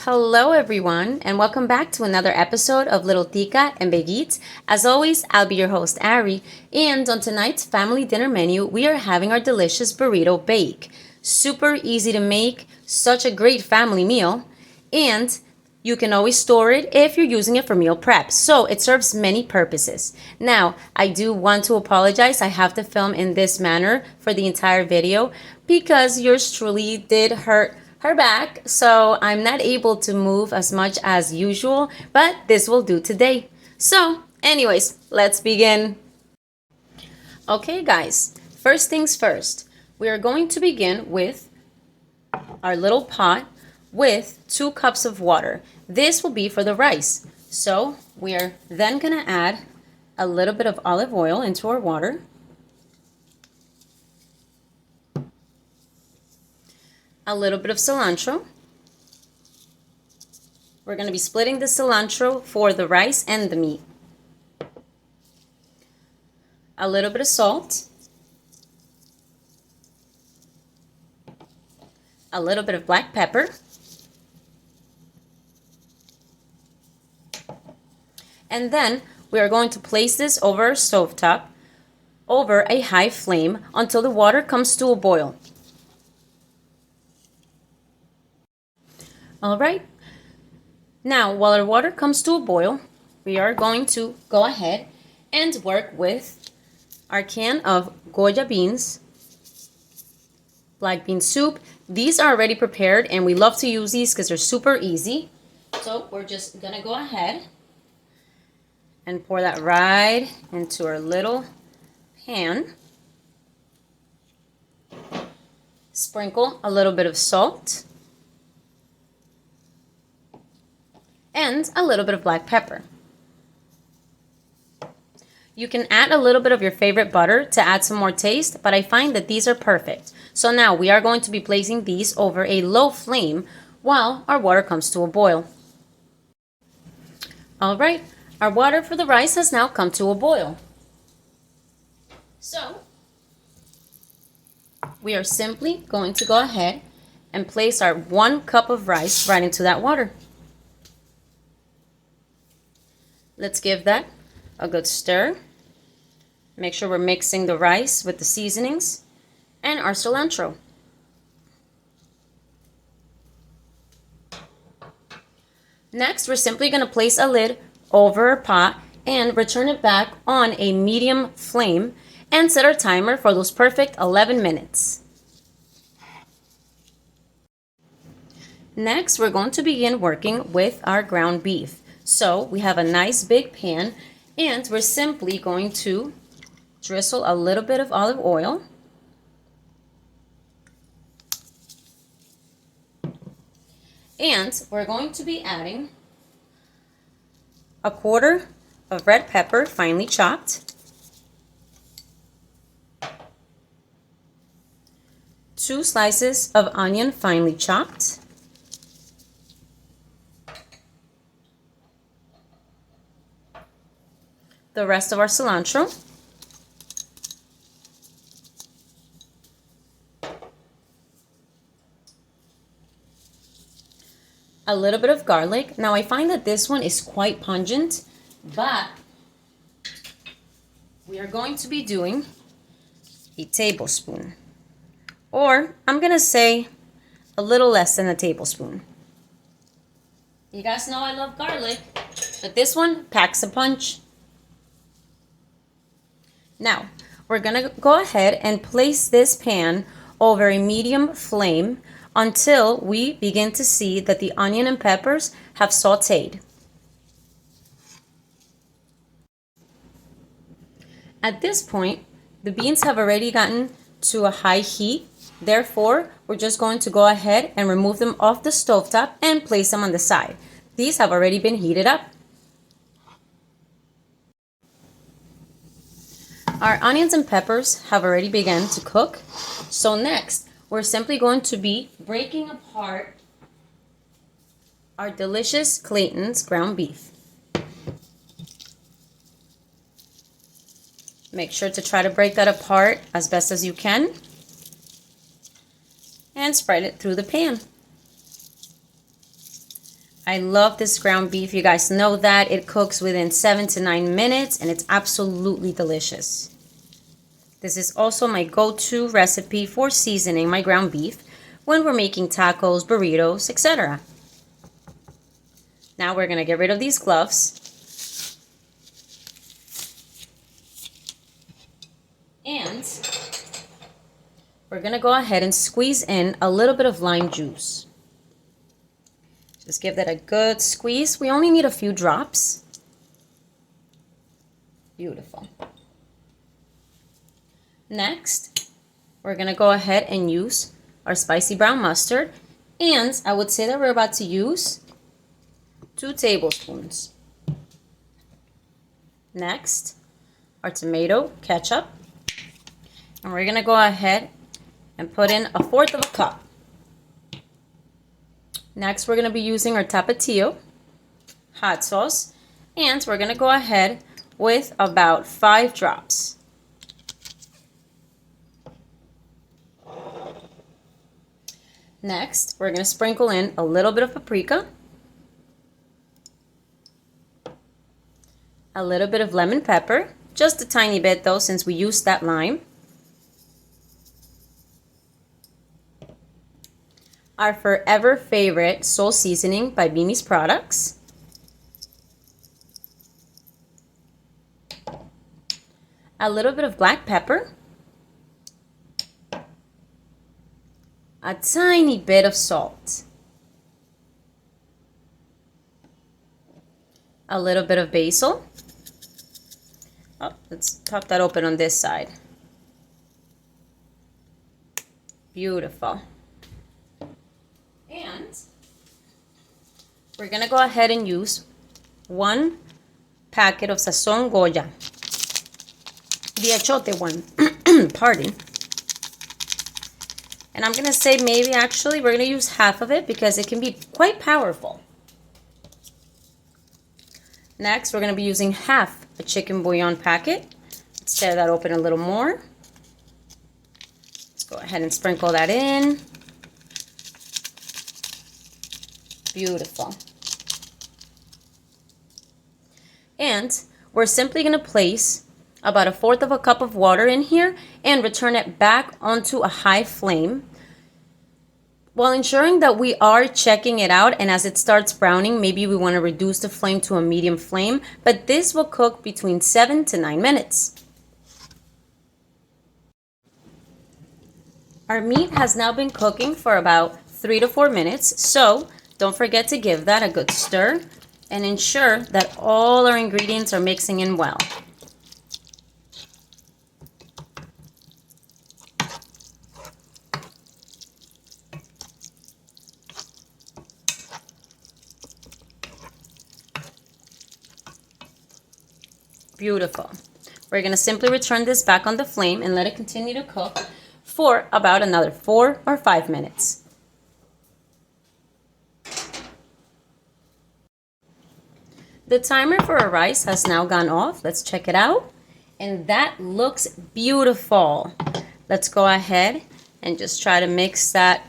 Hello everyone and welcome back to another episode of Little Tica and Beguits. As always, I'll be your host Ari, and on tonight's family dinner menu, we are having our delicious burrito bake. Super easy to make, such a great family meal, and you can always store it if you're using it for meal prep, so it serves many purposes. Now, I do want to apologize. I have to film in this manner for the entire video because yours truly did hurt her back, so I'm not able to move as much as usual, but this will do today. So, anyways, let's begin. Okay, guys, first things first, we are going to begin with our little pot with 2 cups of water. This will be for the rice. So, we are then going to add a little bit of olive oil into our water. A little bit of cilantro. We're going to be splitting the cilantro for the rice and the meat. A little bit of salt. A little bit of black pepper. And then we are going to place this over our stovetop over a high flame until the water comes to a boil. All right, now while our water comes to a boil, we are going to go ahead and work with our can of Goya beans, black bean soup. These are already prepared and we love to use these because they're super easy. So we're just gonna go ahead and pour that right into our little pan. Sprinkle a little bit of salt. And a little bit of black pepper. You can add a little bit of your favorite butter to add some more taste, but I find that these are perfect. So now we are going to be placing these over a low flame while our water comes to a boil. All right, our water for the rice has now come to a boil. So we are simply going to go ahead and place our 1 cup of rice right into that water. Let's give that a good stir. Make sure we're mixing the rice with the seasonings and our cilantro. Next, we're simply going to place a lid over our pot and return it back on a medium flame and set our timer for those perfect 11 minutes. Next, we're going to begin working with our ground beef. So we have a nice big pan and we're simply going to drizzle a little bit of olive oil. And we're going to be adding a 1/4 of red pepper finely chopped, 2 slices of onion finely chopped, the rest of our cilantro, a little bit of garlic. Now I find that this one is quite pungent, but we are going to be doing a tablespoon, or I'm gonna say a little less than a tablespoon. You guys know I love garlic, but this one packs a punch. Now, we're going to go ahead and place this pan over a medium flame until we begin to see that the onion and peppers have sauteed. At this point, the beans have already gotten to a high heat. Therefore, we're just going to go ahead and remove them off the stovetop and place them on the side. These have already been heated up. Our onions and peppers have already begun to cook. So next, we're simply going to be breaking apart our delicious Clayton's ground beef. Make sure to try to break that apart as best as you can and spread it through the pan. I love this ground beef. You guys know that. It cooks within 7 to 9 minutes and it's absolutely delicious. This is also my go-to recipe for seasoning my ground beef when we're making tacos, burritos, etc. Now we're going to get rid of these gloves. And we're going to go ahead and squeeze in a little bit of lime juice. Just give that a good squeeze. We only need a few drops. Beautiful. Next, we're going to go ahead and use our spicy brown mustard. And I would say that we're about to use 2 tablespoons. Next, our tomato ketchup. And we're going to go ahead and put in 1/4 cup. Next, we're going to be using our tapatio hot sauce. And we're going to go ahead with about 5 drops. Next, we're going to sprinkle in a little bit of paprika, a little bit of lemon pepper, just a tiny bit though since we used that lime, our forever favorite Soul Seasoning by Mimi's Products, a little bit of black pepper, a tiny bit of salt, a little bit of basil. Oh, let's pop that open on this side. Beautiful. And we're going to go ahead and use 1 packet of Sazón Goya. The achote one. Pardon. And I'm going to say maybe actually we're going to use half of it because it can be quite powerful. Next, we're going to be using half a chicken bouillon packet. Let's tear that open a little more. Let's go ahead and sprinkle that in. Beautiful. And we're simply going to place about 1/4 cup of water in here and return it back onto a high flame while ensuring that we are checking it out, and as it starts browning, maybe we want to reduce the flame to a medium flame, but this will cook between 7 to 9 minutes. Our meat has now been cooking for about 3 to 4 minutes, so don't forget to give that a good stir and ensure that all our ingredients are mixing in well. Beautiful. We're going to simply return this back on the flame and let it continue to cook for about another 4 or 5 minutes. The timer for our rice has now gone off. Let's check it out. And that looks beautiful. Let's go ahead and just try to mix that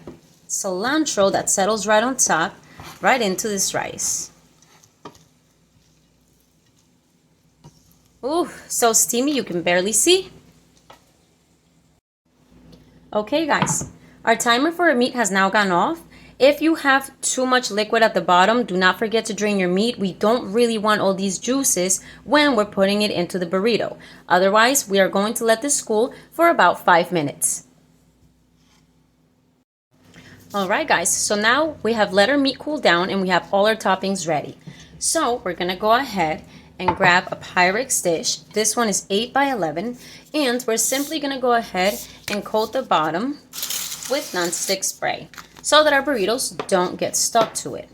cilantro that settles right on top right into this rice. Ooh, so steamy you can barely see. Okay guys, our timer for our meat has now gone off. If you have too much liquid at the bottom, do not forget to drain your meat. We don't really want all these juices when we're putting it into the burrito. Otherwise, we are going to let this cool for about 5 minutes. Alright guys, so now we have let our meat cool down and we have all our toppings ready. So we're going to go ahead and grab a Pyrex dish. This one is 8 by 11, and we're simply going to go ahead and coat the bottom with nonstick spray so that our burritos don't get stuck to it.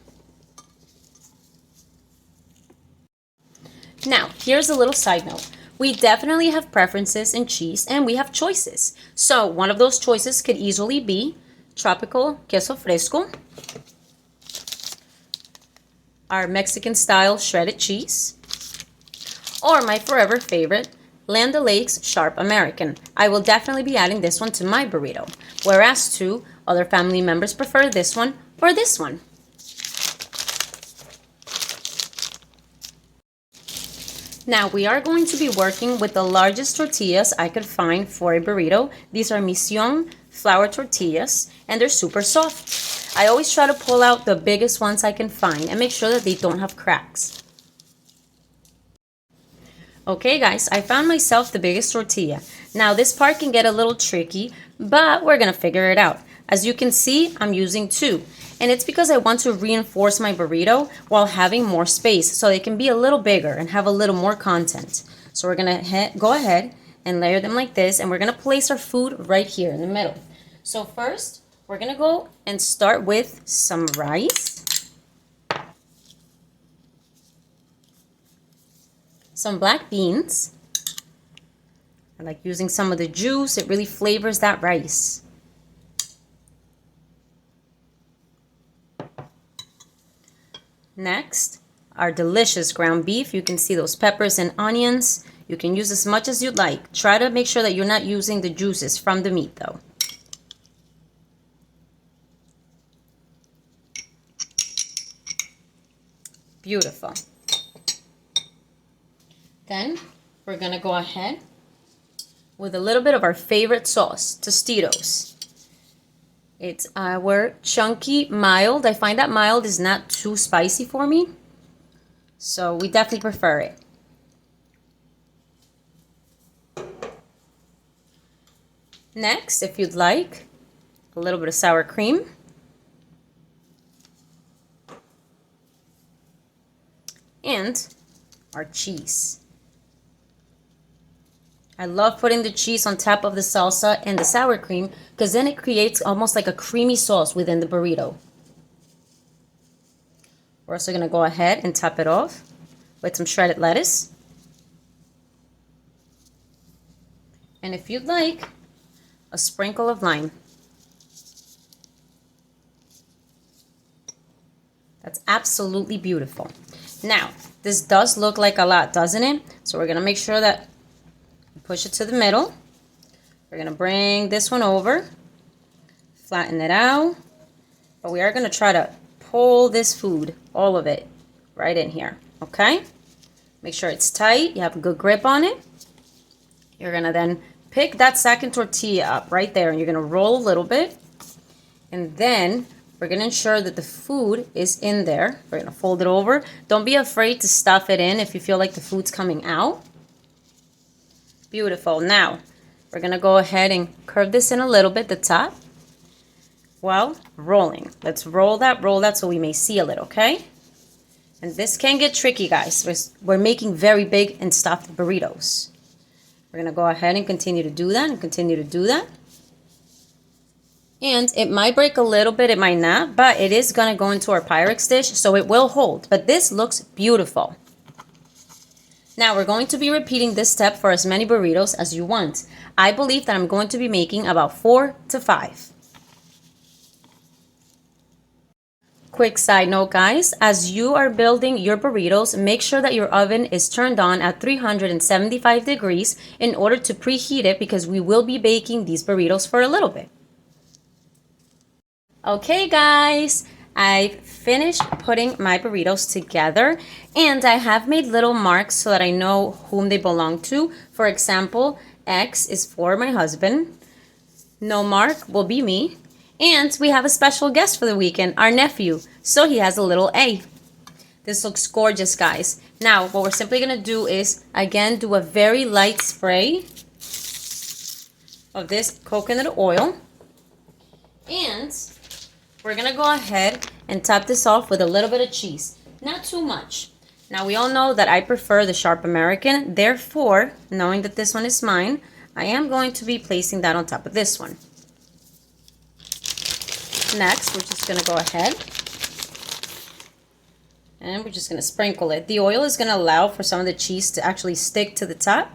Now, here's a little side note. We definitely have preferences in cheese and we have choices. So one of those choices could easily be tropical queso fresco, our Mexican style shredded cheese, or my forever favorite, Land O'Lakes Sharp American. I will definitely be adding this one to my burrito, whereas 2 other family members prefer this one or this one. Now we are going to be working with the largest tortillas I could find for a burrito. These are Mission flour tortillas and they're super soft. I always try to pull out the biggest ones I can find and make sure that they don't have cracks. Okay guys, I found myself the biggest tortilla. Now this part can get a little tricky, but we're gonna figure it out. As you can see, I'm using two. And it's because I want to reinforce my burrito while having more space so they can be a little bigger and have a little more content. So we're gonna go ahead and layer them like this, and we're gonna place our food right here in the middle. So first, we're gonna go and start with some rice, some black beans. I like using some of the juice, it really flavors that rice. Next, our delicious ground beef. You can see those peppers and onions. You can use as much as you'd like. Try to make sure that you're not using the juices from the meat though. Beautiful. Then we're gonna go ahead with a little bit of our favorite sauce, Tostitos. It's our chunky mild. I find that mild is not too spicy for me, so we definitely prefer it. Next, if you'd like, a little bit of sour cream. And our cheese. I love putting the cheese on top of the salsa and the sour cream because then it creates almost like a creamy sauce within the burrito. We're also going to go ahead and top it off with some shredded lettuce. And if you'd like, a sprinkle of lime. That's absolutely beautiful. Now, this does look like a lot, doesn't it? So we're going to make sure that we push it to the middle. We're going to bring this one over, flatten it out. But we are going to try to pull this food, all of it, right in here, okay? Make sure it's tight. You have a good grip on it. You're going to then pick that second tortilla up right there, and you're going to roll a little bit. And then we're going to ensure that the food is in there. We're going to fold it over. Don't be afraid to stuff it in if you feel like the food's coming out. Beautiful. Now, we're going to go ahead and curve this in a little bit, the top, while rolling. Let's roll that so we may seal it, okay? And this can get tricky, guys. We're making very big and stuffed burritos. We're going to go ahead and continue to do that and continue to do that. And it might break a little bit, it might not, but it is going to go into our Pyrex dish, so it will hold. But this looks beautiful. Now we're going to be repeating this step for as many burritos as you want. I believe that I'm going to be making about 4 to 5. Quick side note, guys, as you are building your burritos, make sure that your oven is turned on at 375 degrees in order to preheat it, because we will be baking these burritos for a little bit. Okay guys, I finished putting my burritos together and I have made little marks so that I know whom they belong to. For example, X is for my husband, no mark will be me, and we have a special guest for the weekend, our nephew, so he has a little A. This looks gorgeous, guys. Now, what we're simply going to do is, again, do a very light spray of this coconut oil, and we're going to go ahead and top this off with a little bit of cheese. Not too much. Now, we all know that I prefer the sharp American. Therefore, knowing that this one is mine, I am going to be placing that on top of this one. Next, we're just going to go ahead and we're just going to sprinkle it. The oil is going to allow for some of the cheese to actually stick to the top.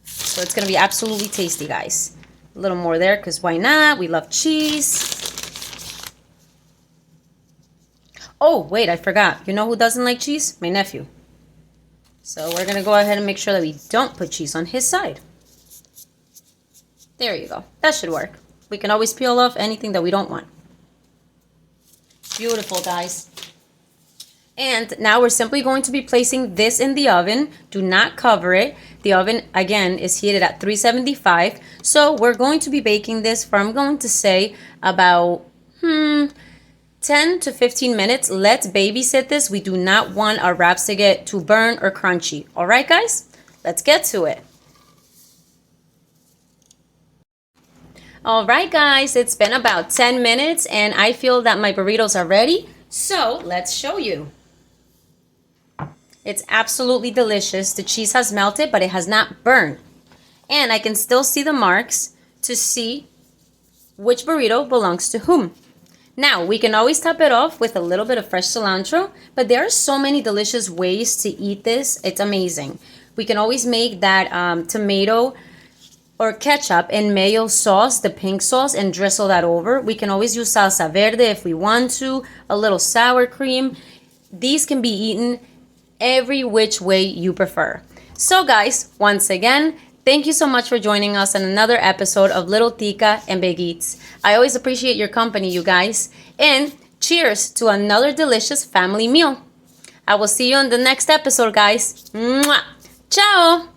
So it's going to be absolutely tasty, guys. A little more there because why not? We love cheese. Oh, wait, I forgot. You know who doesn't like cheese? My nephew. So we're going to go ahead and make sure that we don't put cheese on his side. There you go. That should work. We can always peel off anything that we don't want. Beautiful, guys. And now we're simply going to be placing this in the oven. Do not cover it. The oven, again, is heated at 375. So we're going to be baking this for, I'm going to say, about 10 to 15 minutes. Let's babysit this. We do not want our wraps to get too burnt or crunchy. All right, guys? Let's get to it. All right, guys, it's been about 10 minutes and I feel that my burritos are ready. So let's show you. It's absolutely delicious. The cheese has melted, but it has not burned. And I can still see the marks to see which burrito belongs to whom. Now, we can always top it off with a little bit of fresh cilantro, but there are so many delicious ways to eat this. It's amazing. We can always make that tomato or ketchup and mayo sauce, the pink sauce, and drizzle that over. We can always use salsa verde if we want to, a little sour cream. These can be eaten every which way you prefer. So guys, once again, thank you so much for joining us on another episode of Little Tica and Big Eats. I always appreciate your company, you guys. And cheers to another delicious family meal. I will see you on the next episode, guys. Mwah! Ciao!